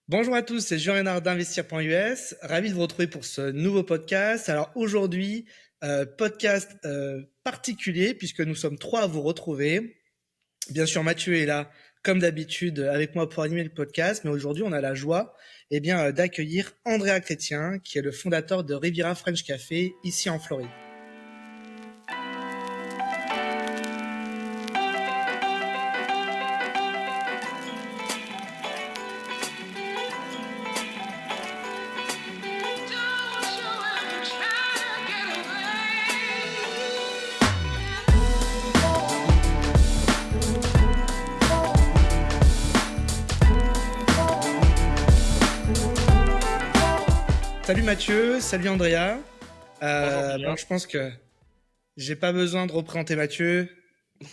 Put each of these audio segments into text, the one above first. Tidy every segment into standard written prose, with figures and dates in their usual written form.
Bonjour à tous, c'est Jean Renard d'Investir.us. Ravi de vous retrouver pour ce nouveau podcast. Alors aujourd'hui, podcast particulier puisque nous sommes trois à vous retrouver. Bien sûr, Mathieu est là comme d'habitude avec moi pour animer le podcast, mais aujourd'hui on a la joie d'accueillir Andrea Chrétien qui est le fondateur de Riviera French Café ici en Floride. Salut Mathieu, salut Andrea. Bonjour, Je pense que j'ai pas besoin de représenter Mathieu.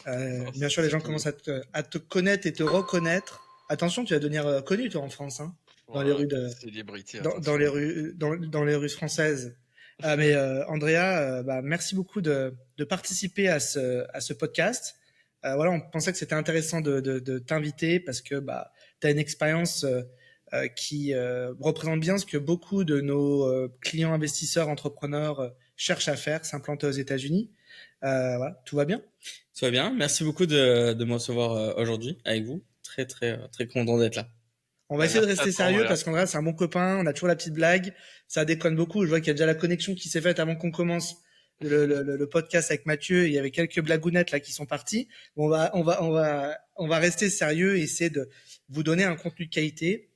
non, Bien sûr, les c'est gens tout. commencent à te connaître et te reconnaître. Attention, tu vas devenir connu toi en France, hein, dans les Voilà, rues de, célébrité, dans les attention. rues, dans les rues françaises. Andrea, merci beaucoup de participer à ce podcast. Voilà, on pensait que c'était intéressant de t'inviter parce que tu as une expérience qui représente bien ce que beaucoup de nos clients investisseurs, entrepreneurs cherchent à faire, s'implanter aux États-Unis. Voilà, tout va bien? Ça va bien. Merci beaucoup de me recevoir aujourd'hui avec vous. Très content d'être là. On va Bah, essayer de merci à rester toi, sérieux Andrea. parce qu'Andrea, c'est un bon copain. On a toujours la petite blague. Ça déconne beaucoup. Je vois qu'il y a déjà la connexion qui s'est faite avant qu'on commence le podcast avec Mathieu. Il y avait quelques blagounettes là qui sont parties. Bon, on va rester sérieux et essayer de vous donner un contenu de qualité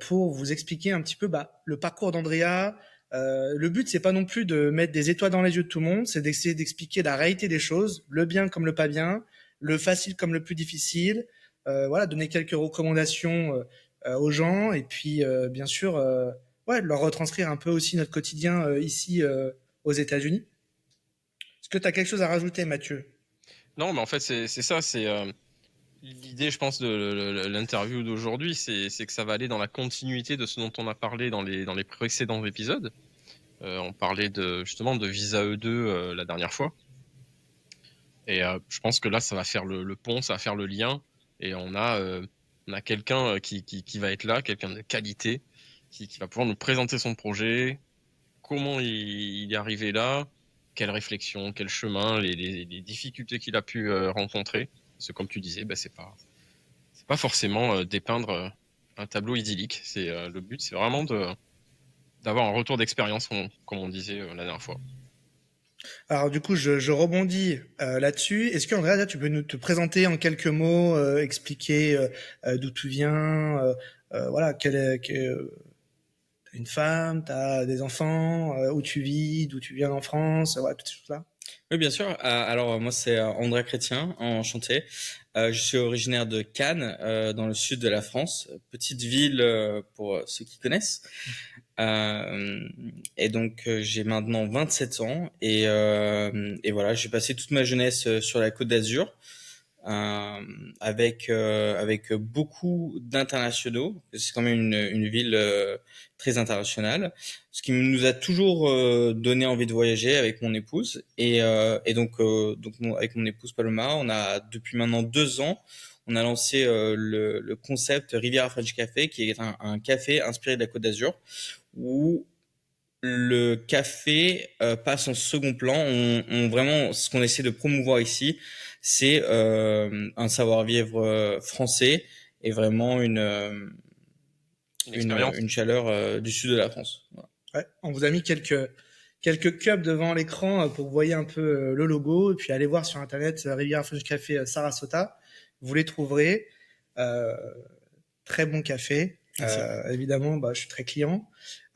pour vous expliquer un petit peu le parcours d'Andrea. Le but, c'est pas non plus de mettre des étoiles dans les yeux de tout le monde, c'est d'essayer d'expliquer la réalité des choses, le bien comme le pas bien, le facile comme le plus difficile. Voilà, donner quelques recommandations aux gens et puis bien sûr leur retranscrire un peu aussi notre quotidien ici aux États-Unis. Est-ce que tu as quelque chose à rajouter, Mathieu? Non, mais en fait, c'est ça, c'est l'idée, je pense, de l'interview d'aujourd'hui, c'est que ça va aller dans la continuité de ce dont on a parlé dans les précédents épisodes. On parlait justement de Visa E2 la dernière fois. Et je pense que là, ça va faire le pont, ça va faire le lien. Et on a quelqu'un qui va être là, quelqu'un de qualité, qui va pouvoir nous présenter son projet, comment il est arrivé là, quelle réflexion, quel chemin, les difficultés qu'il a pu rencontrer. Parce que comme tu disais, c'est pas forcément dépeindre un tableau idyllique. Le but, c'est vraiment d'avoir un retour d'expérience, comme on disait la dernière fois. Alors du coup, je rebondis là-dessus. Est-ce que Andrea, tu peux nous te présenter en quelques mots, expliquer d'où tu viens, voilà, t'as une femme, t'as des enfants, où tu vis, d'où tu viens en France, voilà, toutes ces choses-là. Oui, bien sûr. Alors moi c'est André Chrétien, enchanté. Je suis originaire de Cannes, dans le sud de la France, petite ville pour ceux qui connaissent. Euh, et donc j'ai maintenant 27 ans et voilà, j'ai passé toute ma jeunesse sur la Côte d'Azur. Avec beaucoup d'internationaux. C'est quand même une ville très internationale, ce qui nous a toujours donné envie de voyager avec mon épouse. Avec mon épouse Paloma, on a depuis maintenant 2 ans, on a lancé le concept Riviera French Café, qui est un café inspiré de la Côte d'Azur, où le café passe en second plan. Vraiment, ce qu'on essaie de promouvoir ici, c'est un savoir-vivre français et vraiment Une expérience. une chaleur du sud de la France. Voilà. Ouais, on vous a mis quelques cups devant l'écran pour que vous voyez un peu le logo et puis allez voir sur internet Riviera French Café Sarasota. Vous les trouverez. Euh, Très bon café. Merci. Évidemment, je suis très client.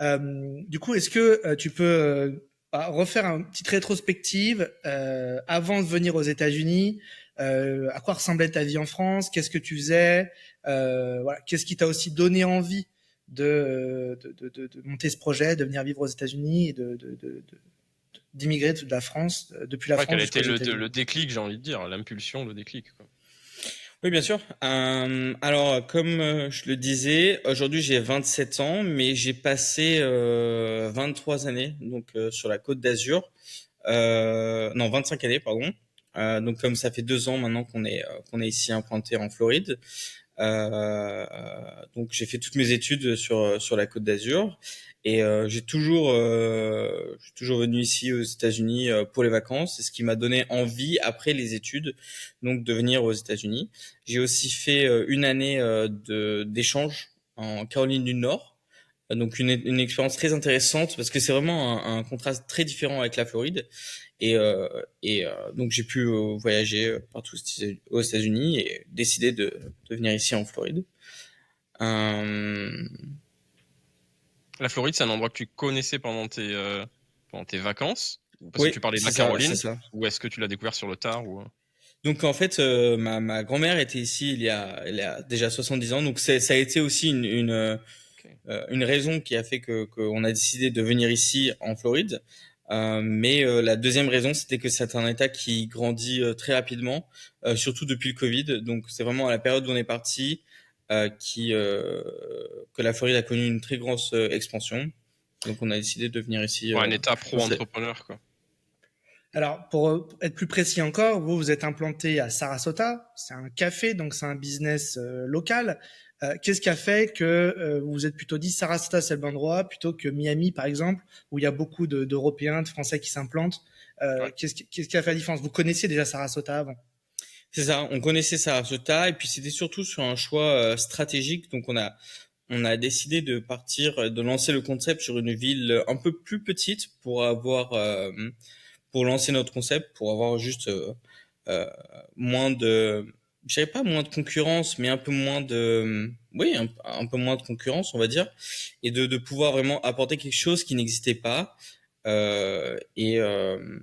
Du coup, est-ce que tu peux refaire une petite rétrospective avant de venir aux États-Unis? À quoi ressemblait ta vie en France? Qu'est-ce que tu faisais? Voilà, qu'est-ce qui t'a aussi donné envie de monter ce projet, de venir vivre aux États-Unis et d'immigrer de la France, depuis la Ouais, quel France a été jusqu'aux États-Unis? le déclic, j'ai envie de dire, l'impulsion, le déclic, quoi. Oui, bien sûr. Alors, comme je le disais, aujourd'hui j'ai 27 ans, mais j'ai passé 23 années donc sur la Côte d'Azur. Non, 25 années, pardon. Donc, comme ça fait 2 ans maintenant qu'on est ici implanté en Floride. Donc j'ai fait toutes mes études sur la Côte d'Azur et j'ai toujours je suis toujours venu ici aux États-Unis pour les vacances. C'est ce qui m'a donné envie après les études donc de venir aux États-Unis. J'ai aussi fait une année d'échange en Caroline du Nord. Donc une expérience très intéressante parce que c'est vraiment un contraste très différent avec la Floride et donc j'ai pu voyager partout aux États-Unis et décider de venir ici en Floride. Euh, La Floride, c'est un endroit que tu connaissais pendant tes vacances? Parce que oui, tu parlais de c'est la ça, c'est Caroline, ça. ou est-ce que tu l'as découvert sur le tard ou... Donc en fait, ma grand-mère était ici il y a déjà 70 ans, donc ça a été aussi Ok. une raison qui a fait que qu'on a décidé de venir ici en Floride. Mais la deuxième raison, c'était que c'est un État qui grandit très rapidement, surtout depuis le Covid. Donc c'est vraiment à la période où on est parti que la Floride a connu une très grosse expansion. Donc on a décidé de venir ici. Ouais, un état Dans ce- pro-entrepreneur, quoi. Alors, pour être plus précis encore, vous êtes implanté à Sarasota. C'est un café, donc c'est un business local. Qu'est-ce qui a fait que vous vous êtes plutôt dit Sarasota, c'est le bon endroit, plutôt que Miami, par exemple, où il y a beaucoup d'Européens, de Français qui s'implantent. Ouais. Qu'est-ce qui a fait la différence? Vous connaissiez déjà Sarasota avant? C'est ça, on connaissait Sarasota et puis c'était surtout sur un choix stratégique. Donc on a décidé de partir, de lancer le concept sur une ville un peu plus petite pour lancer notre concept, pour avoir juste euh, moins de, je dirais pas moins de concurrence, mais un peu moins de, oui, un peu moins de concurrence, on va dire, et de pouvoir vraiment apporter quelque chose qui n'existait pas euh, et euh,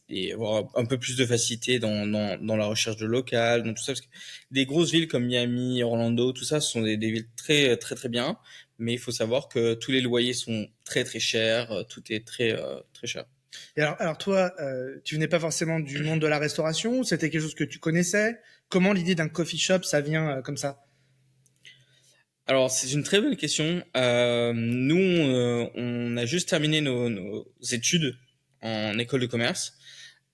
et avoir un peu plus de facilité dans la recherche de local, dans tout ça, parce que des grosses villes comme Miami, Orlando, tout ça, ce sont des villes très très très bien, mais il faut savoir que tous les loyers sont très très chers, tout est très très cher. Et alors toi, tu venais pas forcément du monde de la restauration, ou c'était quelque chose que tu connaissais? Comment l'idée d'un coffee shop, ça vient comme ça? Alors, c'est une très bonne question. Nous, on a juste terminé nos études en école de commerce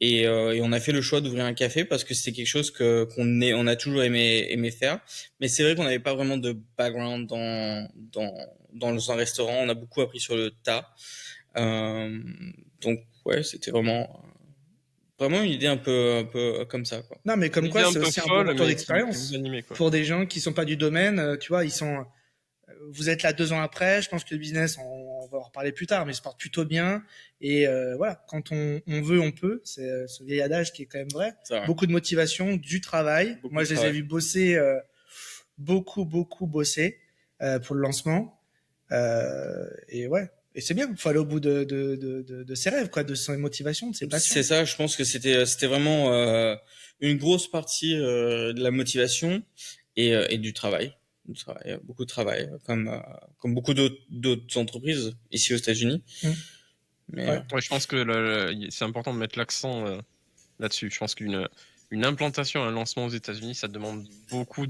et on a fait le choix d'ouvrir un café parce que c'était quelque chose on a toujours aimé faire. Mais c'est vrai qu'on n'avait pas vraiment de background dans un restaurant. On a beaucoup appris sur le tas. Euh, donc, ouais, c'était vraiment une idée un peu comme ça, quoi. Non, mais Une comme idée quoi, un c'est peu aussi un bon folle, retour mais qui vous d'expérience animait, quoi. pour des gens qui sont pas du domaine. Tu vois, vous êtes là 2 ans après. Je pense que le business, on va en reparler plus tard, mais il se porte plutôt bien. Et voilà, quand on veut, on peut. C'est ce vieil adage qui est quand même vrai. Ça va. Beaucoup de motivation, du travail. Beaucoup Moi, de je les ai travail. vus bosser, beaucoup bosser pour le lancement. Et ouais, et c'est bien. Il faut aller au bout de ses rêves, quoi, de ses motivations, de ses passions. C'est ça, je pense que c'était vraiment une grosse partie de la motivation et du travail. Du travail, beaucoup de travail, comme beaucoup d'autres entreprises ici aux États-Unis. Mmh. Mais Ouais. Ouais, je pense que c'est important de mettre l'accent là-dessus. Je pense une implantation, un lancement aux États-Unis, ça demande beaucoup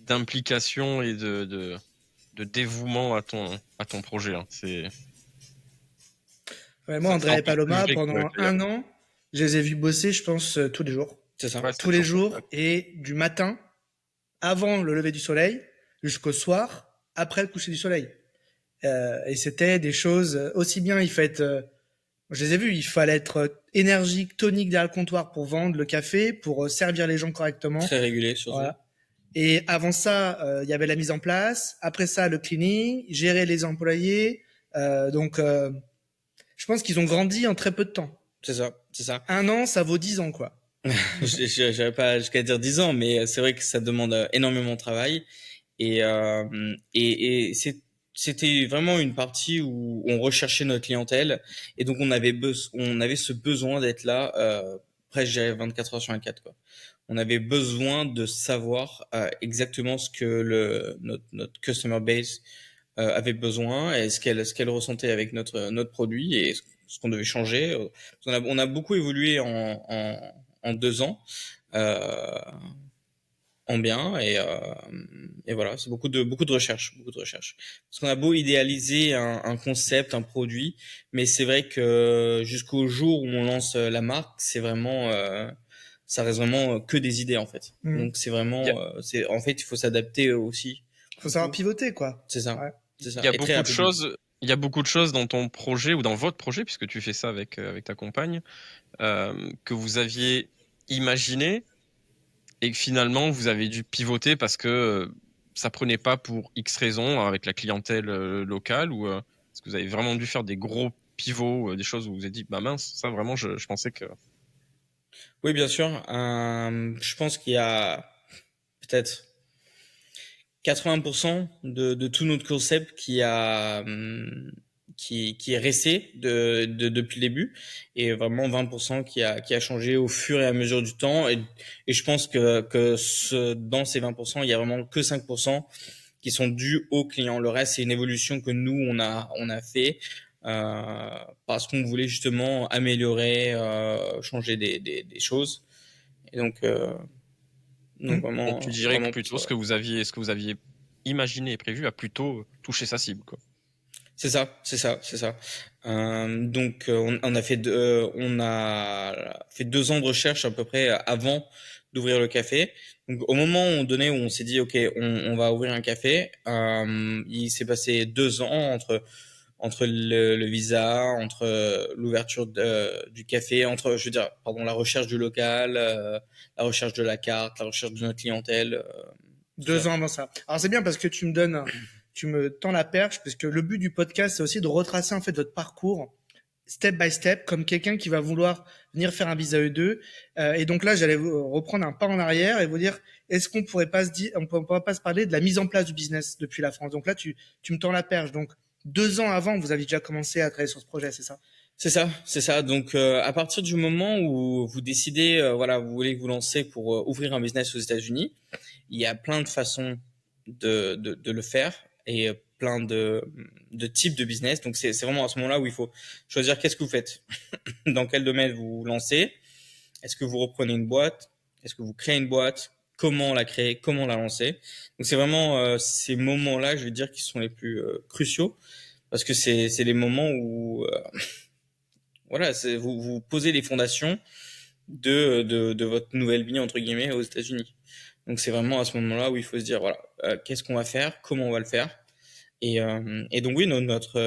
d'implication et de dévouement à ton projet, hein. Ouais, moi, C'est Andrea et encore plus Paloma, vrai pendant qu'ailleurs. 1 an, je les ai vus bosser, je pense, tous les jours. c'est ça. Ouais, Tous c'était les toujours sur jours, et du matin, avant le lever du soleil, jusqu'au soir, après le coucher du soleil. Et c'était des choses aussi bien, il faut être, je les ai vus, il fallait être énergique, tonique derrière le comptoir pour vendre le café, pour servir les gens correctement. Très régulé surtout. Voilà. Et avant ça, il y avait la mise en place. Après ça, le cleaning, gérer les employés. Donc, je pense qu'ils ont grandi en très peu de temps. C'est ça, c'est ça. 1 an, ça vaut 10 ans, quoi. J'avais pas jusqu'à dire 10 ans, mais c'est vrai que ça demande énormément de travail. Et c'était vraiment une partie où on recherchait notre clientèle et donc on avait ce besoin d'être là presque, je dirais, 24 heures sur 24, quoi. On avait besoin de savoir exactement ce que notre customer base avait besoin et ce qu'elle ressentait avec notre produit et ce qu'on devait changer. On a beaucoup évolué en 2 ans. Euh, en bien et voilà, c'est beaucoup de recherche, beaucoup de recherche, parce qu'on a beau idéaliser un concept, un produit, mais c'est vrai que jusqu'au jour où on lance la marque, ça reste vraiment que des idées en fait. Mhm. Donc c'est vraiment, Il y a- en fait, il faut s'adapter aussi. Faut savoir pivoter, quoi. C'est ça, Ouais. c'est ça. Il y a Et très beaucoup de rapidement. choses. Il y a beaucoup de choses dans ton projet ou dans votre projet, puisque tu fais ça avec ta compagne, que vous aviez imaginé et que finalement vous avez dû pivoter parce que ça prenait pas pour X raisons avec la clientèle locale ou est-ce que vous avez vraiment dû faire des gros pivots, des choses où vous vous êtes dit, bah mince, ça vraiment, je pensais que. Oui, bien sûr. Je pense qu'il y a peut-être 80% de tout notre concept qui est resté depuis le début et vraiment 20% qui a changé au fur et à mesure du temps. Et je pense dans ces 20%, il y a vraiment que 5% qui sont dus aux clients. Le reste, c'est une évolution que nous, on a fait parce qu'on voulait justement améliorer, changer des choses. Et donc Donc tu dirais que vraiment pour plutôt ça. ce que vous aviez imaginé et prévu a plutôt touché sa cible, quoi. C'est ça, c'est ça, c'est ça. On a fait 2 ans de recherche à peu près avant d'ouvrir le café. Donc, au moment donné où on s'est dit, OK, on va ouvrir un café, il s'est passé 2 ans entre le visa, entre l'ouverture du café, je veux dire, pardon, la recherche du local, la recherche de la carte, la recherche de notre clientèle, tout ça. 2 ans avant ça. Alors c'est bien parce que tu me tends la perche, parce que le but du podcast, c'est aussi de retracer en fait votre parcours step by step, comme quelqu'un qui va vouloir venir faire un visa E2. Et donc là, j'allais reprendre un pas en arrière et vous dire, est-ce qu'on pourrait pas on pourrait pas se parler de la mise en place du business depuis la France. Donc là, tu me tends la perche. Donc 2 ans avant, vous avez déjà commencé à travailler sur ce projet, c'est ça? C'est ça, c'est ça. Donc, à partir du moment où vous décidez, voilà, vous voulez vous lancer pour ouvrir un business aux États-Unis, il y a plein de façons de le faire et plein de types de business. Donc, c'est vraiment à ce moment-là où il faut choisir qu'est-ce que vous faites, dans quel domaine vous vous lancez. Est-ce que vous reprenez une boîte? Est-ce que vous créez une boîte? Comment la créer? Comment la lancer? Donc, c'est vraiment ces moments-là, je vais dire, qui sont les plus cruciaux parce que c'est les moments où voilà, vous posez les fondations de votre nouvelle vie, entre guillemets, aux États-Unis. Donc, c'est vraiment à ce moment-là où il faut se dire, voilà, qu'est-ce qu'on va faire, comment on va le faire. Et donc, oui, notre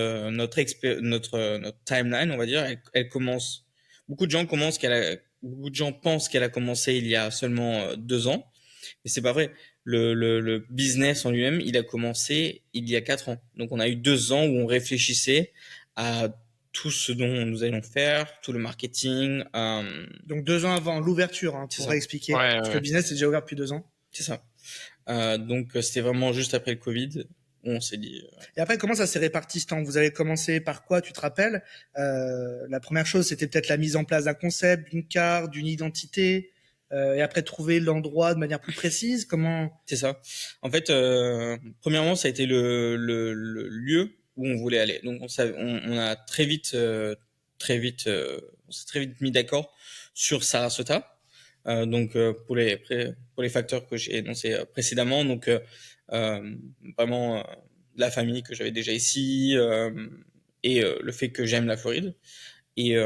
timeline, on va dire, elle commence. Beaucoup de gens pensent qu'elle a commencé il y a seulement 2 ans, mais c'est pas vrai. Le business en lui-même, il a commencé il y a 4 ans. Donc, on a eu 2 ans où on réfléchissait à tout ce dont nous allons faire, tout le marketing. Donc 2 ans avant l'ouverture, hein, C'est pour ça, expliquer. Ouais, Parce que le ouais. business est déjà ouvert depuis 2 ans. c'est ça. Donc, c'était vraiment juste après le Covid où on s'est dit. Et après, comment ça s'est réparti ce temps? Vous avez commencé par quoi, tu te rappelles? La première chose, c'était peut-être la mise en place d'un concept, d'une carte, d'une identité, et après trouver l'endroit de manière plus précise. Comment? C'est ça. En fait, premièrement, ça a été le lieu où on voulait aller. Donc, on a on s'est très vite mis d'accord sur Sarasota. Donc, pour les facteurs que j'ai énoncés précédemment, donc vraiment la famille que j'avais déjà ici et le fait que j'aime la Floride. Et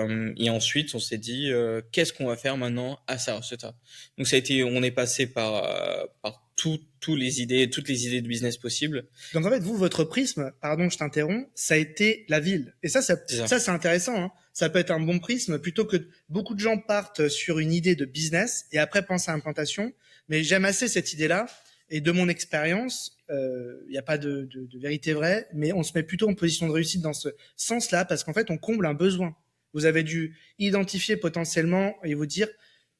ensuite, on s'est dit, qu'est-ce qu'on va faire maintenant à Sarasota? Donc, on est passé par toutes les idées de business possibles. Donc en fait, vous, votre prisme, pardon, je t'interromps, ça a été la ville. Et C'est ça. ça c'est intéressant, hein. Ça peut être un bon prisme plutôt que beaucoup de gens partent sur une idée de business et après pensent à implantation. Mais j'aime assez cette idée-là. Et de mon expérience, il n'y a pas de vérité vraie, mais on se met plutôt en position de réussite dans ce sens-là parce qu'en fait, on comble un besoin. Vous avez dû identifier potentiellement et vous dire,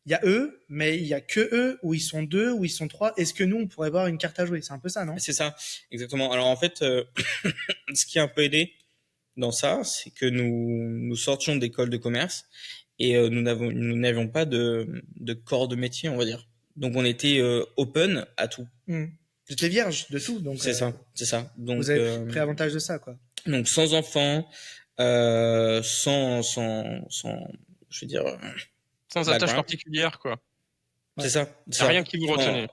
il y a eux, mais il y a que eux, ou ils sont deux, ou ils sont trois. Est-ce que nous, on pourrait avoir une carte à jouer? C'est un peu ça, non? C'est ça, exactement. Alors, en fait, ce qui a un peu aidé dans ça, c'est que nous sortions d'école de commerce et nous n'avions pas de corps de métier, on va dire. Donc, on était open à tout. J'étais vierge de tout, donc C'est ça, c'est ça. vous avez pris avantage de ça, quoi. Donc, sans enfant, sans, je veux dire, Sans attache background. particulière, quoi. C'est ça, Il c'est n'y a ça. rien qui vous retenait.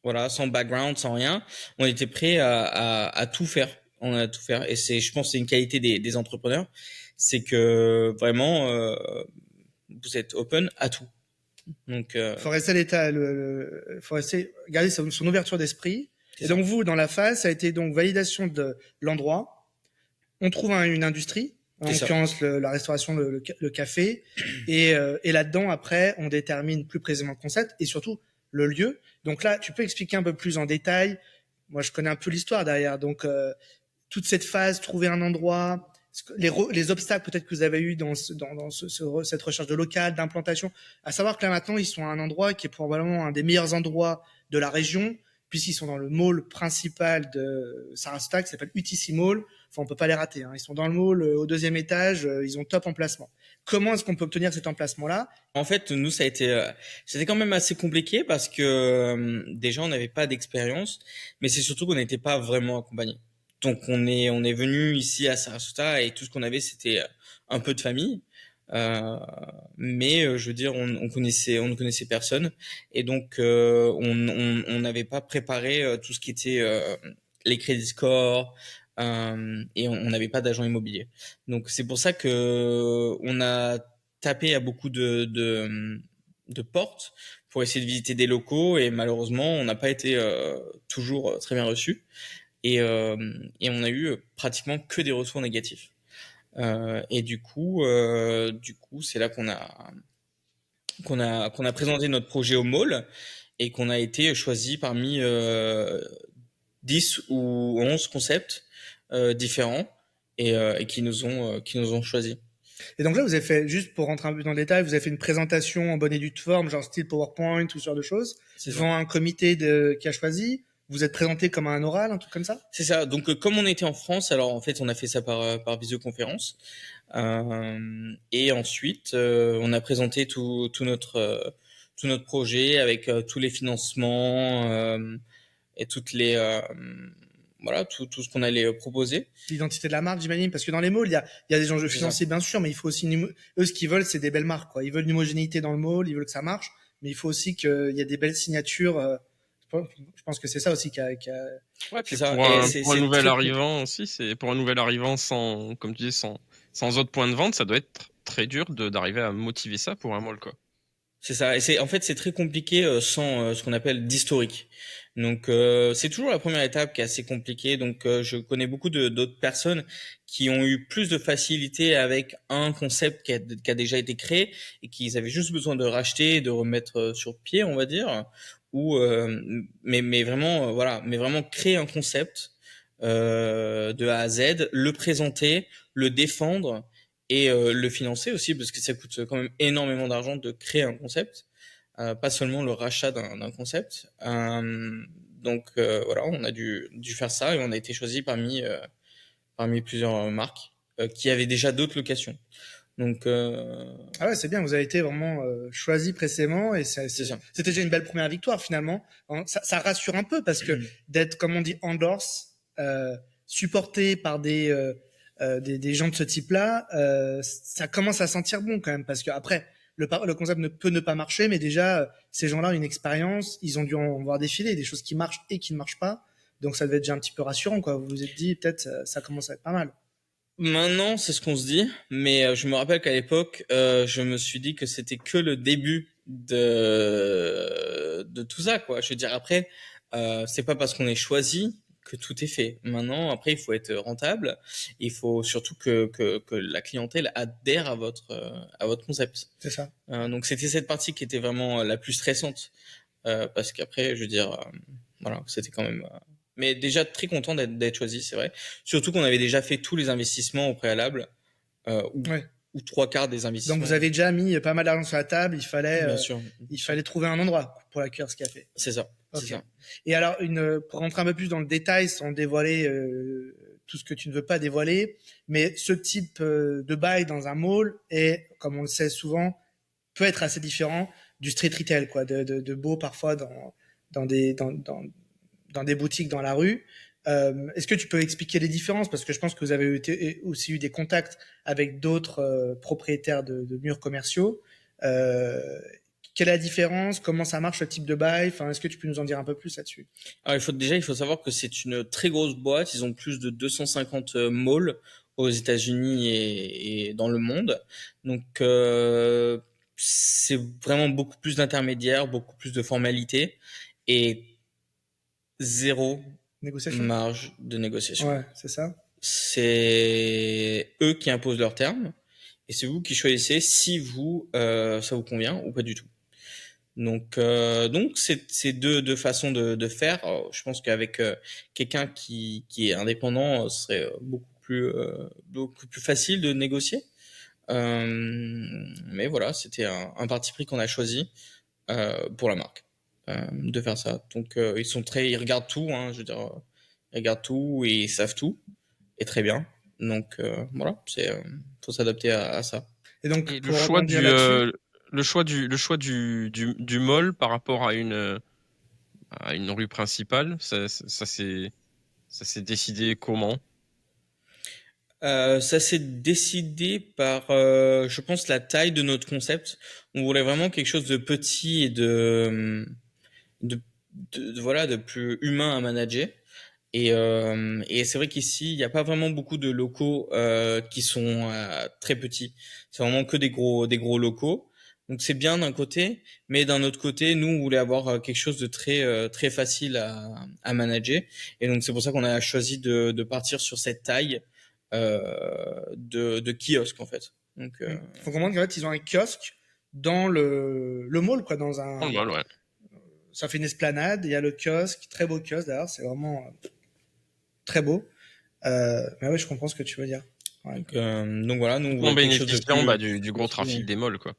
Voilà, sans background, sans rien. On était prêt à tout faire. On a tout faire. Et je pense, que c'est une qualité des entrepreneurs. C'est que vraiment, vous êtes open à tout. Donc, Faut rester à l'état, faut rester, garder son ouverture d'esprit. C'est Et ça. donc vous, dans la phase, ça a été donc validation de l'endroit. On trouve une industrie, en C'est ça. l'occurrence la restauration, le café, et là-dedans après, on détermine plus précisément le concept et surtout le lieu. Donc là, tu peux expliquer un peu plus en détail. Moi, je connais un peu l'histoire derrière, donc toute cette phase, trouver un endroit, les obstacles peut-être que vous avez eu dans cette recherche de local, d'implantation. À savoir que là maintenant, ils sont à un endroit qui est probablement un des meilleurs endroits de la région, puisqu'ils sont dans le mall principal de Sarasota, qui s'appelle UTC Mall. Enfin, on peut pas les rater, hein. Ils sont dans le mall, au 2e étage, ils ont top emplacement. Comment est-ce qu'on peut obtenir cet emplacement-là? En fait, nous, c'était quand même assez compliqué parce que déjà, on n'avait pas d'expérience, mais c'est surtout qu'on n'était pas vraiment accompagné. Donc, on est venu ici à Sarasota et tout ce qu'on avait, c'était un peu de famille. Euh, mais je veux dire, on ne connaissait personne et donc on n'avait pas préparé tout ce qui était les crédits scores et on n'avait pas d'agent immobilier. Donc c'est pour ça que on a tapé à beaucoup de portes pour essayer de visiter des locaux et malheureusement on n'a pas été toujours très bien reçus et on a eu pratiquement que des retours négatifs. Et du coup, c'est là qu'on a présenté notre projet au mall et qu'on a été choisi parmi 10 ou 11 concepts différents et qui nous ont choisis. Et donc là, vous avez fait, juste pour rentrer un peu dans le détail, vous avez fait une présentation en bonne et due forme, genre style PowerPoint ou ce genre de choses, C'est ça. devant un comité qui a choisi. Vous êtes présenté comme un oral, un truc comme ça? C'est ça. Donc, comme on était en France, alors en fait, on a fait ça par visioconférence. Et ensuite, on a présenté tout notre projet avec tous les financements et toutes les voilà tout ce qu'on allait proposer. L'identité de la marque, j'imagine, parce que dans les malls, il y a des enjeux C'est ça. financiers, bien sûr, mais il faut aussi eux, ce qu'ils veulent, c'est des belles marques, quoi. Ils veulent une homogénéité dans le mall, ils veulent que ça marche, mais il faut aussi qu'il y ait des belles signatures. Je pense que c'est ça aussi Ouais, puis C'est ça. pour Et pour un c'est nouvel très arrivant aussi, c'est pour un nouvel arrivant sans, comme tu dis, sans autre point de vente, ça doit être très dur d'arriver à motiver ça pour un mall, quoi. C'est ça. Et en fait, c'est très compliqué sans ce qu'on appelle d'historique. Donc, c'est toujours la première étape qui est assez compliquée. Donc, je connais beaucoup d'autres personnes qui ont eu plus de facilité avec un concept qui a déjà été créé et qu'ils avaient juste besoin de racheter, de remettre sur pied, on va dire, ou mais vraiment, voilà, mais vraiment créer un concept de A à Z, le présenter, le défendre et le financer aussi parce que ça coûte quand même énormément d'argent de créer un concept, pas seulement le rachat d'un concept. Voilà, on a dû faire ça et on a été choisi parmi plusieurs marques qui avaient déjà d'autres locations. Donc Ah ouais, c'est bien, vous avez été vraiment choisi précisément et c'est ça. c'était déjà une belle première victoire finalement. Ça rassure un peu parce que d'être, comme on dit, endorse, supporté par des gens de ce type-là, ça commence à sentir bon quand même parce que après, le concept ne peut ne pas marcher, mais déjà, ces gens-là ont une expérience, ils ont dû en voir défiler, des choses qui marchent et qui ne marchent pas. Donc ça devait être déjà un petit peu rassurant, quoi. Vous vous êtes dit, peut-être, ça commence à être pas mal. Maintenant, c'est ce qu'on se dit, mais je me rappelle qu'à l'époque, je me suis dit que c'était que le début de tout ça, quoi. Je veux dire, après, c'est pas parce qu'on est choisi que tout est fait. Maintenant, après, il faut être rentable. Il faut surtout que la clientèle adhère à votre concept. C'est ça. Donc, c'était cette partie qui était vraiment la plus stressante, parce qu'après, je veux dire, voilà, c'était quand même. Mais déjà très content d'être choisi, c'est vrai. Surtout qu'on avait déjà fait tous les investissements au préalable, Ouais. ou trois quarts des Donc investissements. vous avez déjà mis pas mal d'argent sur la table, Bien sûr, il fallait trouver un endroit pour accueillir ce café. c'est ça, Ok. c'est ça. Et alors, pour rentrer un peu plus dans le détail, sans dévoiler tout ce que tu ne veux pas dévoiler, mais ce type de bail dans un mall est, comme on le sait souvent, peut être assez différent du street retail, quoi, de beau parfois dans dans des boutiques dans la rue. Est-ce que tu peux expliquer les différences? Parce que je pense que vous avez aussi eu des contacts avec d'autres propriétaires de murs commerciaux. Euh, Quelle est la différence? Comment ça marche, ce type de bail? Enfin, est-ce que tu peux nous en dire un peu plus là-dessus? Alors il faut savoir que c'est une très grosse boîte. Ils ont plus de 250 malls aux États-Unis et dans le monde. Donc c'est vraiment beaucoup plus d'intermédiaires, beaucoup plus de formalités et zéro Négociation? marge de négociation. Ouais, c'est ça. C'est eux qui imposent leurs termes et c'est vous qui choisissez si ça vous convient ou pas du tout. Donc c'est deux façons de faire. Alors, je pense qu'avec quelqu'un qui est indépendant, ce serait beaucoup plus facile de négocier. Mais voilà, c'était un parti pris qu'on a choisi pour la marque de faire ça. Donc ils regardent tout, hein, je veux dire, ils regardent tout et ils savent tout et très bien. Donc voilà, faut s'adapter à ça. Et donc, Et pour rebondir là-dessus, le choix du mall par rapport à une rue principale, ça s'est décidé comment? Ça s'est décidé par, je pense, la taille de notre concept. On voulait vraiment quelque chose de petit et de, voilà, de plus humain à manager. Et c'est vrai qu'ici, il n'y a pas vraiment beaucoup de locaux qui sont très petits. C'est vraiment que des gros locaux. Donc c'est bien d'un côté, mais d'un autre côté, nous, on voulait avoir quelque chose de très facile à manager. Et donc c'est pour ça qu'on a choisi de partir sur cette taille de kiosque en fait. Donc il faut comprendre qu'en fait, ils ont un kiosque dans le mall, quoi, Dans le mall, ouais. ça fait une esplanade, il y a le kiosque, très beau kiosque d'ailleurs, c'est vraiment très beau. Mais ouais, je comprends ce que tu veux dire. Ouais. donc voilà, nous on Tout en voulait quelque chose de bénéficiant plus du gros trafic des malls, quoi.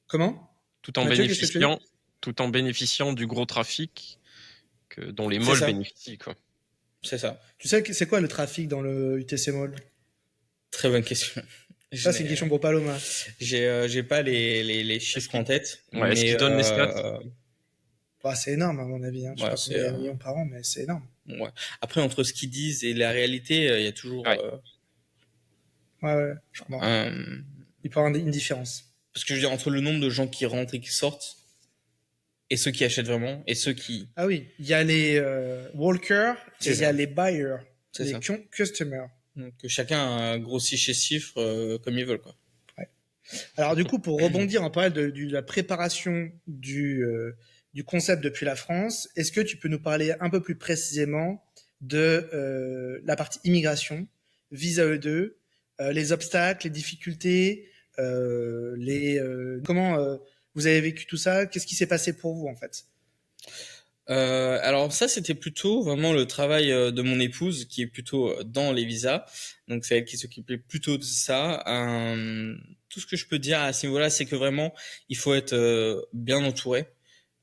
Comment? Tout en Mathieu, qu'est-ce que tu veux dire? tout en bénéficiant du gros trafic dont les C'est malls ça, bénéficient, quoi. c'est ça. Tu sais, c'est quoi le trafic dans le UTC Mall? Très bonne question. Ça, c'est une question pour Paloma. J'ai pas les chiffres en tête, Ouais, est-ce mais qu'ils donnent les stats? Bah, c'est énorme, à mon avis. Hein. Je sais ouais, pas combien il y a de millions par an, mais c'est énorme. ouais. Après, entre ce qu'ils disent et la réalité, il y a toujours Ouais. Ouais, je comprends. un- Il peut y avoir une différence. parce que je veux dire, entre le nombre de gens qui rentrent et qui sortent, et ceux qui achètent vraiment, et ceux qui... Ah oui, il y a les walkers et C'est il y a ça. les buyers, C'est les ça. customers. Donc chacun grossit chez chiffres comme ils veulent, quoi. Ouais. Alors du coup, pour rebondir en parlant de la préparation du concept depuis la France, est-ce que tu peux nous parler un peu plus précisément de la partie immigration, visa E2, les obstacles, les difficultés, comment vous avez vécu tout ça? Qu'est-ce qui s'est passé pour vous en fait? Alors ça, c'était plutôt vraiment le travail de mon épouse qui est plutôt dans les visas. Donc c'est elle qui s'occupait plutôt de ça. Tout ce que je peux dire à ce niveau-là, c'est que vraiment, il faut être bien entouré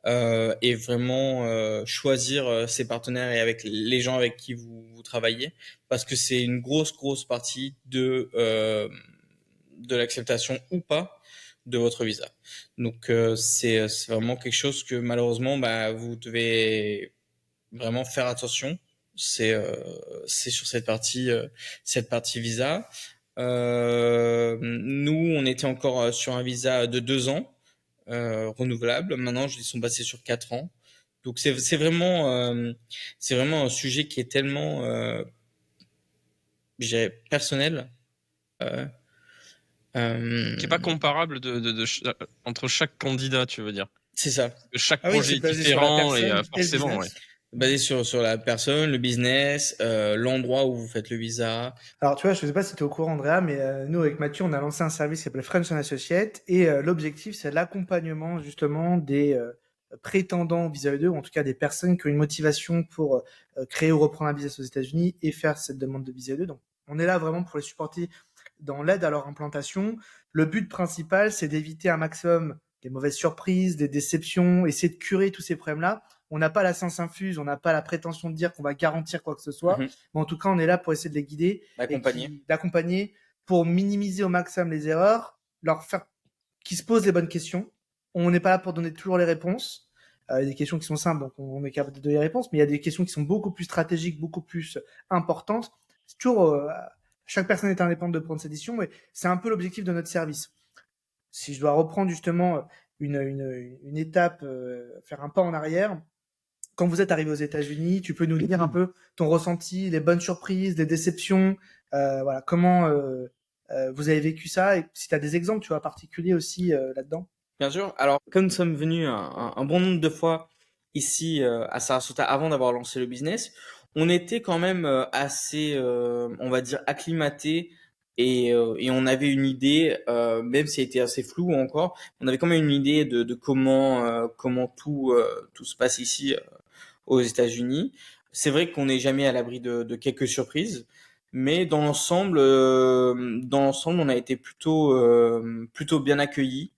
et vraiment choisir ses partenaires et avec les gens avec qui vous travaillez, parce que c'est une grosse partie de l'acceptation ou pas de votre visa. Donc c'est vraiment quelque chose que malheureusement bah, vous devez vraiment faire attention. C'est sur cette partie visa. Nous, on était encore sur un visa de 2 ans renouvelable. Maintenant, ils sont passés sur 4 ans. Donc c'est vraiment un sujet qui est tellement je dirais personnel. Euh, Qui est pas euh, comparable entre chaque candidat, tu veux dire. c'est ça. Chaque Ah oui, projet c'est est basé sur la différent et personne et le forcément, ouais. business. Basé sur la personne, le business, l'endroit où vous faites le visa. Alors, tu vois, je sais pas si tu es au courant, Andrea, mais nous, avec Mathieu, on a lancé un service qui s'appelle Friends and Associates et l'objectif, c'est l'accompagnement justement des prétendants au visa E2, ou en tout cas des personnes qui ont une motivation pour créer ou reprendre un business aux États-Unis et faire cette demande de visa E2. Donc, on est là vraiment pour les supporter dans l'aide à leur implantation. Le but principal, c'est d'éviter un maximum des mauvaises surprises, des déceptions, essayer de curer tous ces problèmes-là. On n'a pas la science infuse, on n'a pas la prétention de dire qu'on va garantir quoi que ce soit. Mais en tout cas, on est là pour essayer de les guider d'accompagner pour minimiser au maximum les erreurs, leur faire qu'ils se posent les bonnes questions. On n'est pas là pour donner toujours les réponses. Il y a des questions qui sont simples, donc on est capable de donner les réponses, mais il y a des questions qui sont beaucoup plus stratégiques, beaucoup plus importantes. C'est toujours, chaque personne est indépendante de prendre ses décisions, mais c'est un peu l'objectif de notre service. Si je dois reprendre justement une étape, faire un pas en arrière, quand vous êtes arrivé aux États-Unis, tu peux nous dire un peu ton ressenti, les bonnes surprises, les déceptions, voilà, comment vous avez vécu ça et si tu as des exemples, tu vois, particuliers aussi là-dedans. Bien sûr. Alors, comme nous sommes venus un bon nombre de fois ici à Sarasota avant d'avoir lancé le business, on était quand même assez, on va dire, acclimatés et on avait une idée, même si elle était assez floue encore, on avait quand même une idée de comment tout se passe ici aux États-Unis. C'est vrai qu'on n'est jamais à l'abri de quelques surprises, mais dans l'ensemble, on a été plutôt bien accueillis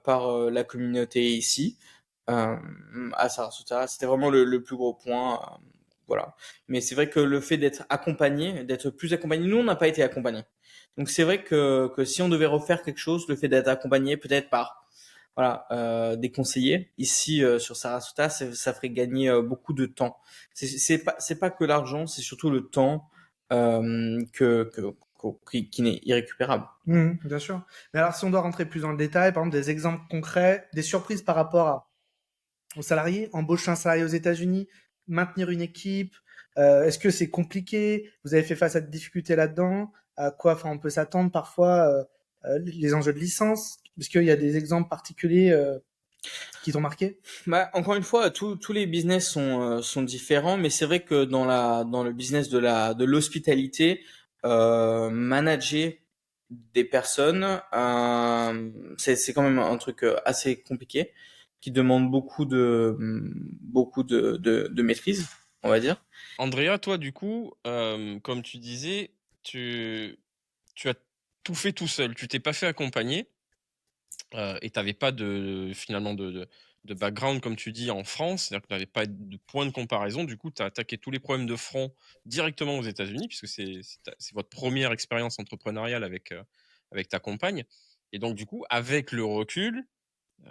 par la communauté ici euh, à Sarasota. C'était vraiment le plus gros point. Voilà. Mais c'est vrai que le fait d'être accompagné, d'être plus accompagné, nous on n'a pas été accompagnés. Donc c'est vrai que si on devait refaire quelque chose, le fait d'être accompagné peut-être par voilà des conseillers ici sur Sarasota, ça ferait gagner beaucoup de temps. C'est pas que l'argent, c'est surtout le temps qui n'est irrécupérable. Bien sûr. Mais alors, si on doit rentrer plus dans le détail, par exemple, des exemples concrets, des surprises par rapport aux salariés, embaucher un salarié aux États-Unis, maintenir une équipe, est-ce que c'est compliqué? Vous avez fait face à des difficultés là-dedans? À quoi, enfin, on peut s'attendre parfois, les enjeux de licence? Est-ce qu'il y a des exemples particuliers qui t'ont marqué? Bah, encore une fois, tous les business sont différents, mais c'est vrai que dans le business de l'hospitalité, manager des personnes, c'est quand même un truc assez compliqué, qui demande beaucoup de maîtrise, on va dire. Andrea, toi, du coup, comme tu disais, tu as tout fait tout seul. Tu t'es pas fait accompagner et tu n'avais pas finalement de background, comme tu dis, en France. C'est-à-dire que tu n'avais pas de point de comparaison. Du coup, tu as attaqué tous les problèmes de front directement aux États-Unis, puisque c'est votre première expérience entrepreneuriale avec ta compagne. Et donc, du coup, avec le recul,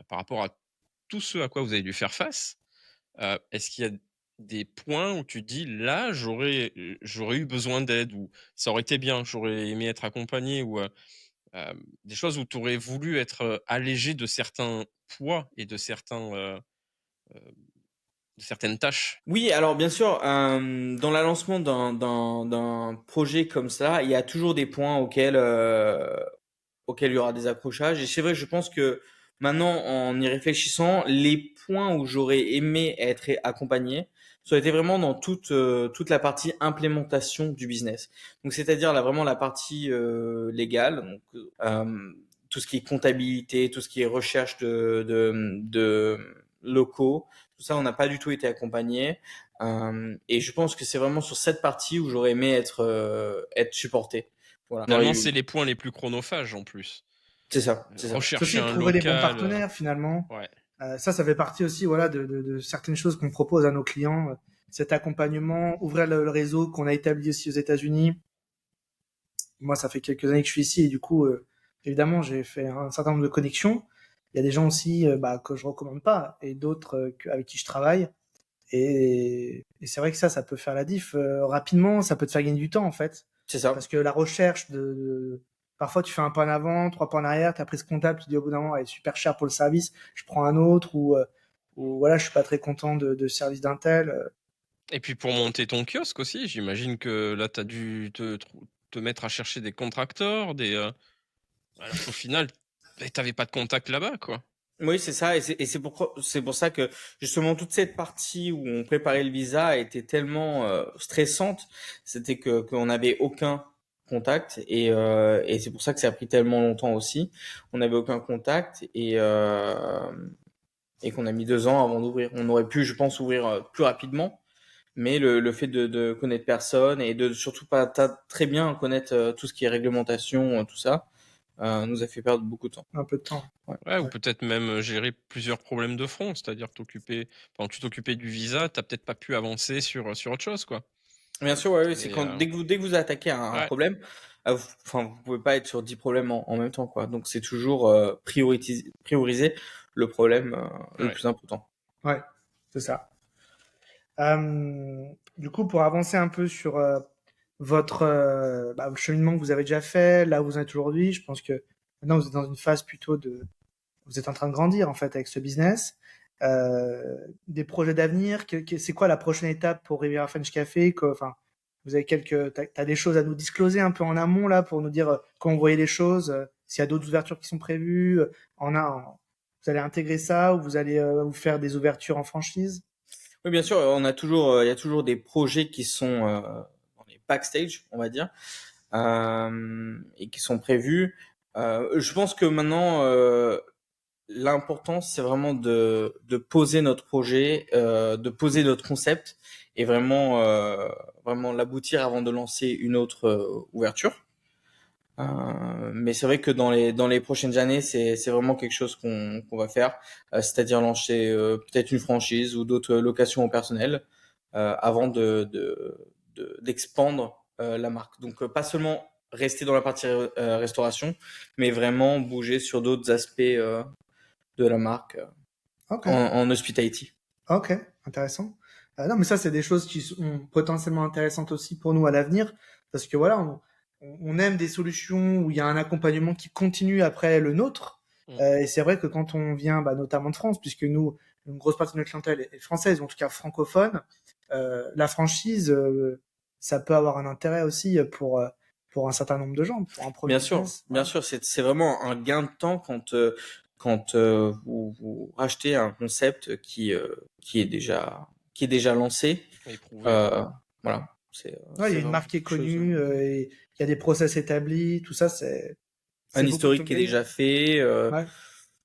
par rapport à tout ce à quoi vous avez dû faire face, est-ce qu'il y a des points où tu dis là j'aurais eu besoin d'aide ou ça aurait été bien, j'aurais aimé être accompagné ou des choses où tu aurais voulu être allégé de certains poids et euh, de certaines tâches? Oui, alors bien sûr, dans le lancement d'un projet comme ça, il y a toujours des points auquel il y aura des accrochages. Et c'est vrai, je pense que maintenant, en y réfléchissant, les points où j'aurais aimé être accompagné, ça aurait été vraiment dans toute la partie implémentation du business. Donc, c'est-à-dire là, vraiment la partie légale, donc tout ce qui est comptabilité, tout ce qui est recherche de locaux, tout ça, on n'a pas du tout été accompagné. Et je pense que c'est vraiment sur cette partie où j'aurais aimé être supporté. Voilà. J'aurais Finalement, eu c'est les points les plus chronophages en plus. c'est ça, c'est ça. C'est Rechercher aussi de un trouver les bons local, partenaires, finalement. ouais. Ça fait partie aussi, voilà, de certaines choses qu'on propose à nos clients. Cet accompagnement, ouvrir le réseau qu'on a établi aussi aux États-Unis. Moi, ça fait quelques années que je suis ici et du coup, évidemment, j'ai fait un certain nombre de connexions. Il y a des gens aussi bah, que je recommande pas et d'autres avec qui je travaille. Et c'est vrai que ça peut faire la diff rapidement. Ça peut te faire gagner du temps en fait, C'est ça. parce que la recherche parfois tu fais un pas en avant, trois pas en arrière, ta prise comptable, tu dis au bout d'un moment, elle est super chère pour le service, je prends un autre ou voilà, je suis pas très content de ce service d'un tel. Et puis pour monter ton kiosque aussi, j'imagine que là, tu as dû te mettre à chercher des contracteurs, alors qu'au final, tu n'avais pas de contact là-bas, quoi. Oui, c'est ça, c'est pour ça que justement toute cette partie où on préparait le visa était tellement stressante, c'était que qu'on n'avait aucun contact et c'est pour ça que ça a pris tellement longtemps aussi. On n'avait aucun contact et qu'on a mis 2 ans avant d'ouvrir. On aurait pu, je pense, ouvrir plus rapidement, mais le fait de connaître personne et de surtout pas très bien connaître tout ce qui est réglementation, tout ça, nous a fait perdre beaucoup de temps. Un peu de temps. Ouais. Ouais, ou Ouais. peut-être même gérer plusieurs problèmes de front, c'est-à-dire pendant que tu t'occupais du visa, t'as peut-être pas pu avancer sur autre chose, quoi. Bien sûr, ouais, ouais, c'est Et quand dès que vous attaquez un ouais, problème, enfin vous pouvez pas être sur 10 problèmes en même temps, quoi. Donc c'est toujours prioriser le problème le ouais. plus important. Ouais, c'est ça. Du coup, pour avancer un peu sur votre bah, le cheminement que vous avez déjà fait, là où vous êtes aujourd'hui, je pense que maintenant vous êtes dans une phase plutôt vous êtes en train de grandir en fait avec ce business. Des projets d'avenir, c'est quoi la prochaine étape pour Riviera French Café? Enfin, vous avez t'as des choses à nous discloser un peu en amont là pour nous dire comment vous voyez les choses, s'il y a d'autres ouvertures qui sont prévues, en vous allez intégrer ça ou vous allez vous faire des ouvertures en franchise? Oui, bien sûr, il y a toujours des projets qui sont dans les backstage, on va dire, et qui sont prévus. Je pense que maintenant, l'important, c'est vraiment de poser notre projet, de poser notre concept et vraiment l'aboutir avant de lancer une autre ouverture. Mais c'est vrai que dans les prochaines années, c'est vraiment quelque chose qu'on va faire, c'est-à-dire lancer peut-être une franchise ou d'autres locations au personnel avant d'expandre la marque. Donc pas seulement rester dans la partie restauration, mais vraiment bouger sur d'autres aspects de la marque Ok, en hospitality. ok, intéressant. Non, mais ça, c'est des choses qui sont potentiellement intéressantes aussi pour nous à l'avenir, parce que voilà, on aime des solutions où il y a un accompagnement qui continue après le nôtre. Et c'est vrai que quand on vient, bah, notamment de France, puisque nous, une grosse partie de notre clientèle est française, ou en tout cas francophone, la franchise, ça peut avoir un intérêt aussi pour un certain nombre de gens, pour un premier business. Bien Voilà. sûr, c'est vraiment un gain de temps quand vous rachetez un concept qui est déjà lancé. Éprouvé. Voilà, Ouais, il y c'est a une vraiment marque qui est quelque chose. connue, et il y a des process établis, tout ça, c'est Un beaucoup de historique temps qui est gagné. déjà fait. Ouais.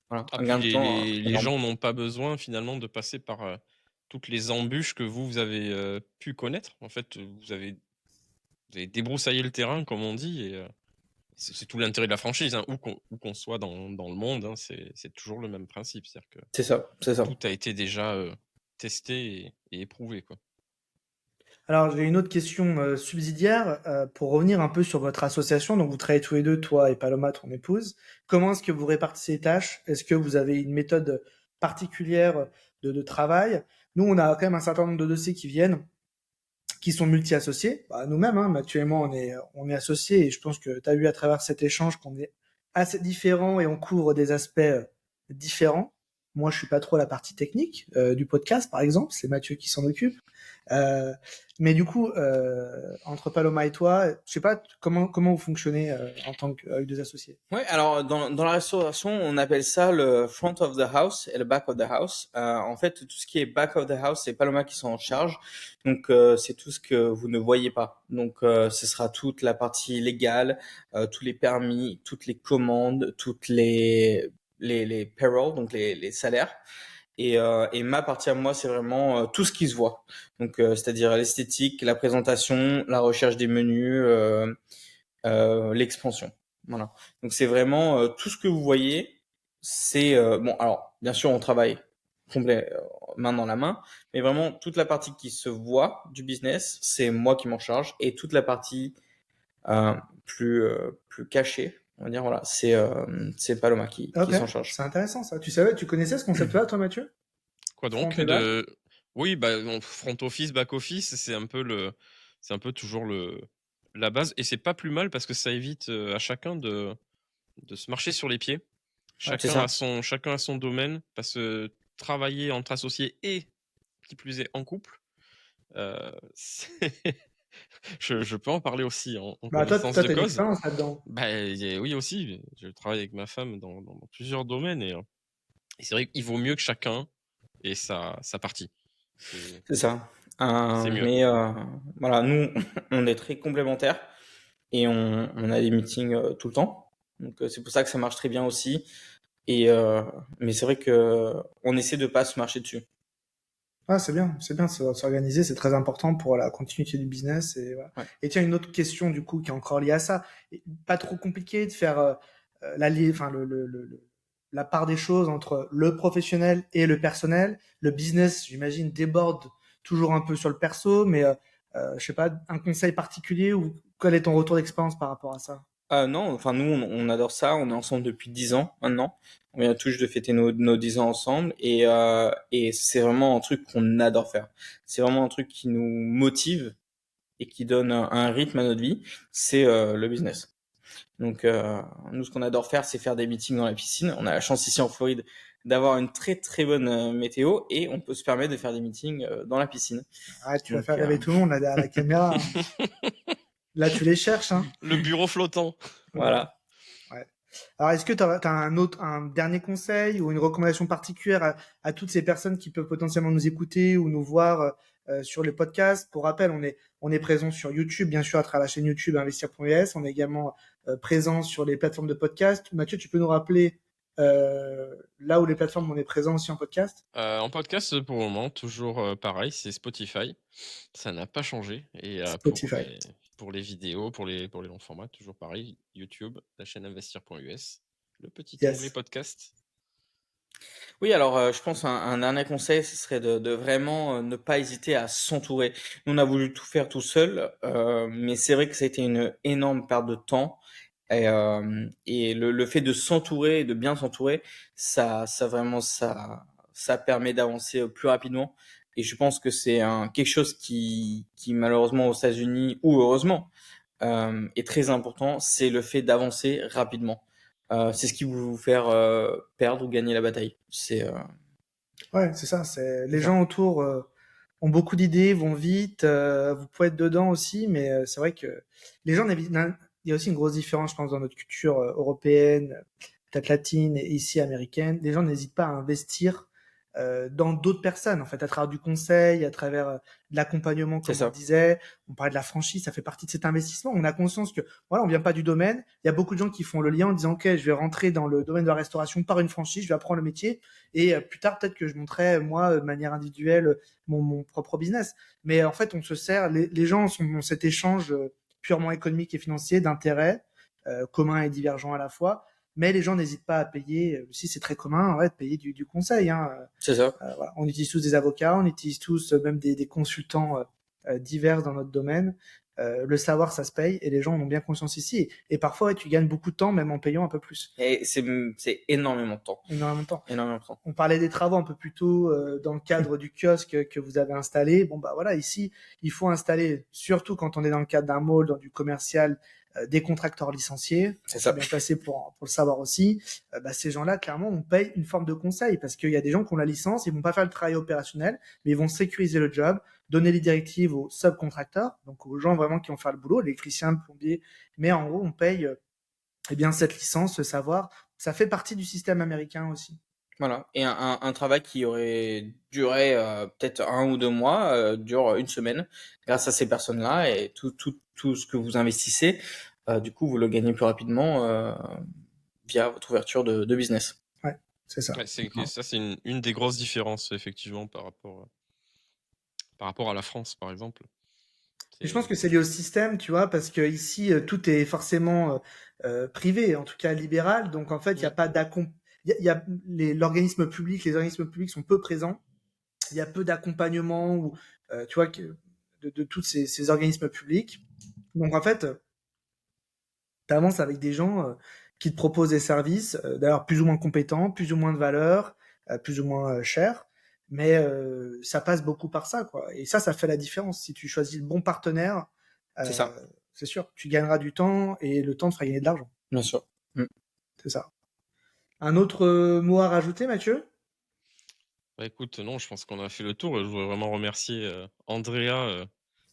Voilà, Ah, un puis gain de temps les énorme. gens n'ont pas besoin finalement de passer par toutes les embûches que vous avez pu connaître. En fait, vous avez débroussaillé le terrain, comme on dit, et c'est tout l'intérêt de la franchise, hein, où qu'on soit dans le monde, hein, c'est toujours le même principe. C'est-à-dire que C'est ça, c'est ça. tout a été déjà testé et éprouvé, quoi. Alors, j'ai une autre question subsidiaire pour revenir un peu sur votre association. Donc, vous travaillez tous les deux, toi et Paloma, ton épouse. Comment est-ce que vous répartissez les tâches? Est-ce que vous avez une méthode particulière de travail? Nous, on a quand même un certain nombre de dossiers qui viennent, qui sont multi-associés. Bah, nous-mêmes, hein, Mathieu et moi, on est associés et je pense que tu as vu à travers cet échange qu'on est assez différents et on couvre des aspects différents. Moi, je suis pas trop la partie technique du podcast, par exemple. C'est Mathieu qui s'en occupe. Euh, mais du coup, entre Paloma et toi, je sais pas comment vous fonctionnez en tant qu'avec deux associés. Ouais, alors dans la restauration, on appelle ça le front of the house et le back of the house. En fait, tout ce qui est back of the house, c'est Paloma qui s'en charge. Donc, c'est tout ce que vous ne voyez pas. Donc, ce sera toute la partie légale, tous les permis, toutes les commandes, toutes les payroll, donc les salaires. Et ma partie à moi, c'est vraiment tout ce qui se voit. Donc, c'est-à-dire l'esthétique, la présentation, la recherche des menus, l'expansion. Voilà. Donc c'est vraiment tout ce que vous voyez. C'est bon. Alors bien sûr, on travaille complet main dans la main, mais vraiment toute la partie qui se voit du business, c'est moi qui m'en charge, et toute la partie euh, plus cachée, on va dire voilà, c'est Paloma Ok, qui s'en charge. c'est intéressant ça. Tu savais, tu connaissais ce concept-là, toi, Mathieu? Quoi Front donc et back? Oui, bah, front office, back office, c'est un peu toujours la base, et c'est pas plus mal parce que ça évite à chacun de se marcher sur les pieds. Ouais. C'est ça. Chacun a son domaine, parce que travailler entre associés et, qui plus est, en couple, c'est- je peux en parler aussi en Bah toi, connaissance toi, de t'as une cause. expérience là-dedans. Bah, oui aussi, je travaille avec ma femme dans plusieurs domaines, et c'est vrai qu'il vaut mieux que chacun ait sa partie. C'est ça. C'est mieux. Mais voilà, nous, on est très complémentaires et on a des meetings tout le temps. Donc c'est pour ça que ça marche très bien aussi. Et mais c'est vrai que on essaie de pas se marcher dessus. Ah, c'est bien, s'organiser, c'est très important pour la continuité du business. Et, voilà. Ouais. Et tiens, une autre question du coup qui est encore liée à ça. Pas trop compliqué de faire enfin la part des choses entre le professionnel et le personnel. Le business, j'imagine, déborde toujours un peu sur le perso, mais je sais pas, un conseil particulier ou quel est ton retour d'expérience par rapport à ça? Non, enfin nous on adore ça. On est ensemble depuis 10 ans maintenant. On vient tout juste de fêter nos 10 ans ensemble et c'est vraiment un truc qu'on adore faire. C'est vraiment un truc qui nous motive et qui donne un rythme à notre vie. C'est le business. Donc, nous, ce qu'on adore faire, c'est faire des meetings dans la piscine. On a la chance ici en Floride d'avoir une très très bonne météo et on peut se permettre de faire des meetings dans la piscine. Ah, tu vas Donc, faire rêver tout le monde là, derrière la caméra, hein. Là, tu les cherches, hein. Le bureau flottant. voilà. Ouais. Alors, est-ce que tu as un dernier conseil ou une recommandation particulière à toutes ces personnes qui peuvent potentiellement nous écouter ou nous voir sur les podcasts? Pour rappel, on est présent sur YouTube, bien sûr, à travers la chaîne YouTube investir.us. On est également présent sur les plateformes de podcast. Mathieu, tu peux nous rappeler là où les plateformes où on est présent aussi en podcast? En podcast, pour le moment, toujours pareil, c'est Spotify. Ça n'a pas changé. Et Spotify. pour les vidéos, pour les longs formats, toujours pareil, YouTube, la chaîne investir.us, le petit onglet Yes. podcast. Oui, alors je pense un dernier conseil, ce serait de vraiment ne pas hésiter à s'entourer. Nous, on a voulu tout faire tout seul, mais c'est vrai que ça a été une énorme perte de temps. Et le fait de s'entourer, de bien s'entourer, ça vraiment, ça permet d'avancer plus rapidement. Et je pense que c'est quelque chose qui malheureusement aux États-Unis, ou heureusement, est très important, c'est le fait d'avancer rapidement. C'est ce qui va vous faire perdre ou gagner la bataille. Ouais, c'est ça. Les ça. gens autour ont beaucoup d'idées, vont vite. Vous pouvez être dedans aussi, mais c'est vrai que les gens il y a aussi une grosse différence, je pense, dans notre culture européenne, peut-être latine et ici américaine. Les gens n'hésitent pas à investir dans d'autres personnes, en fait, à travers du conseil, à travers de l'accompagnement, C'est comme on ça. disait. On parlait de la franchise, ça fait partie de cet investissement. On a conscience que, voilà, on vient pas du domaine. Il y a beaucoup de gens qui font le lien en disant, OK, je vais rentrer dans le domaine de la restauration par une franchise, je vais apprendre le métier. Et plus tard, peut-être que je monterai, moi, de manière individuelle, mon propre business. Mais en fait, on se sert, les gens ont cet échange purement économique et financier d'intérêts communs et divergents à la fois. Mais les gens n'hésitent pas à payer, si c'est très commun, ouais, de payer du conseil. Hein. C'est ça. Voilà. On utilise tous des avocats, on utilise tous même des consultants divers dans notre domaine. Le savoir, ça se paye et les gens en ont bien conscience ici. Et parfois, ouais, tu gagnes beaucoup de temps, même en payant un peu plus. Et c'est énormément de temps. Énormément de temps. Énormément de temps. On parlait des travaux un peu plus tôt dans le cadre du kiosque que vous avez installé. Bon, bah voilà, ici, il faut installer, surtout quand on est dans le cadre d'un mall, dans du commercial, des contracteurs licenciés. C'est Je ça. suis bien placé pour le savoir aussi. Bah, ces gens-là, clairement, on paye une forme de conseil parce qu'il y a des gens qui ont la licence, ils vont pas faire le travail opérationnel, mais ils vont sécuriser le job, donner les directives aux subcontracteurs, donc aux gens vraiment qui vont faire le boulot, l'électricien, le plombier. Mais en gros, on paye eh bien cette licence, ce savoir. Ça fait partie du système américain aussi. Voilà. Et un travail qui aurait duré peut-être 1 ou 2 mois dure une semaine grâce à ces personnes-là et tout ce que vous investissez, du coup, vous le gagnez plus rapidement via votre ouverture de business. Ouais, c'est ça. Ouais, ça, c'est une des grosses différences, effectivement, par rapport à la France, par exemple. Et je pense que c'est lié au système, tu vois, parce que ici tout est forcément privé, en tout cas libéral. Donc en fait, il n'y a pas l'organisme public, les organismes publics sont peu présents. Il y a peu d'accompagnement ou tu vois de tous ces organismes publics. Donc en fait, tu avances avec des gens qui te proposent des services, d'ailleurs plus ou moins compétents, plus ou moins de valeur, plus ou moins chers, mais ça passe beaucoup par ça, quoi. Et ça fait la différence. Si tu choisis le bon partenaire, C'est euh, ça, c'est sûr, tu gagneras du temps et le temps te fera gagner de l'argent. bien sûr. Mm. C'est ça. Un autre mot à rajouter, Mathieu? Bah écoute, non, je pense qu'on a fait le tour. Je voudrais vraiment remercier Andrea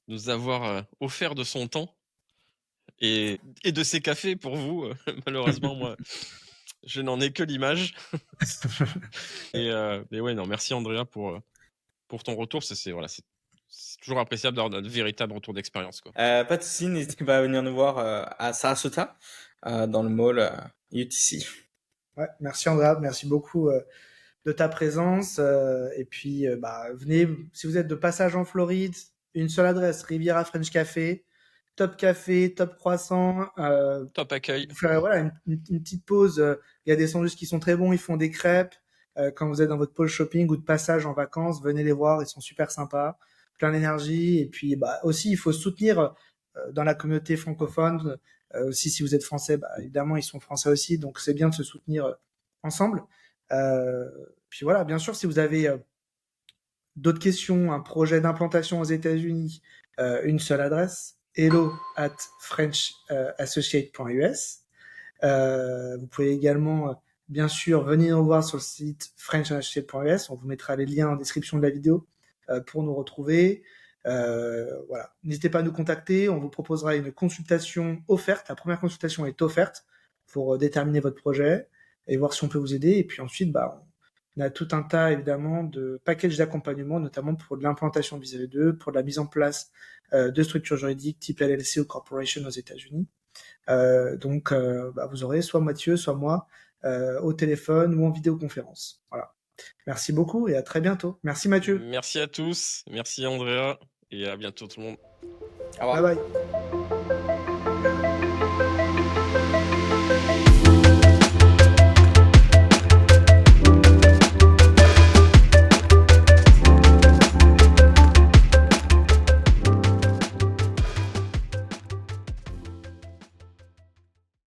de nous avoir offert de son temps et de ses cafés pour vous. Malheureusement, moi, je n'en ai que l'image. Mais ouais, non, merci Andrea pour ton retour. Voilà, c'est toujours appréciable d'avoir de véritables retours d'expérience, quoi. Pas de souci, n'hésitez pas à venir nous voir à Sarasota, dans le mall UTC. Ouais, merci Andrea, merci beaucoup de ta présence. Et puis, bah, venez, si vous êtes de passage en Floride, une seule adresse, Riviera French Café, top café, top croissant. Top accueil. Vous ferez voilà, une petite pause. Il y a des sandwichs qui sont très bons, ils font des crêpes. Quand vous êtes dans votre pause shopping ou de passage en vacances, venez les voir, ils sont super sympas, plein d'énergie. Et puis, bah, aussi, il faut soutenir dans la communauté francophone. Aussi, si vous êtes français, bah, évidemment, ils sont français aussi, donc c'est bien de se soutenir ensemble. Euh, Puis voilà, bien sûr, si vous avez d'autres questions, un projet d'implantation aux États-Unis, une seule adresse, hello@frenchassociate.us. Vous pouvez également, bien sûr, venir nous voir sur le site frenchassociate.us. On vous mettra les liens en description de la vidéo pour nous retrouver. Voilà. N'hésitez pas à nous contacter. On vous proposera une consultation offerte. La première consultation est offerte pour déterminer votre projet et voir si on peut vous aider. Et puis ensuite, on a tout un tas, évidemment, de packages d'accompagnement, notamment pour de l'implantation Visa V2, pour de la mise en place de structures juridiques type LLC ou corporation aux États-Unis. Donc, vous aurez soit Mathieu, soit moi au téléphone ou en vidéoconférence. Voilà. Merci beaucoup et à très bientôt. Merci Mathieu. Merci à tous, merci Andrea, et à bientôt tout le monde. Au revoir. Bye bye.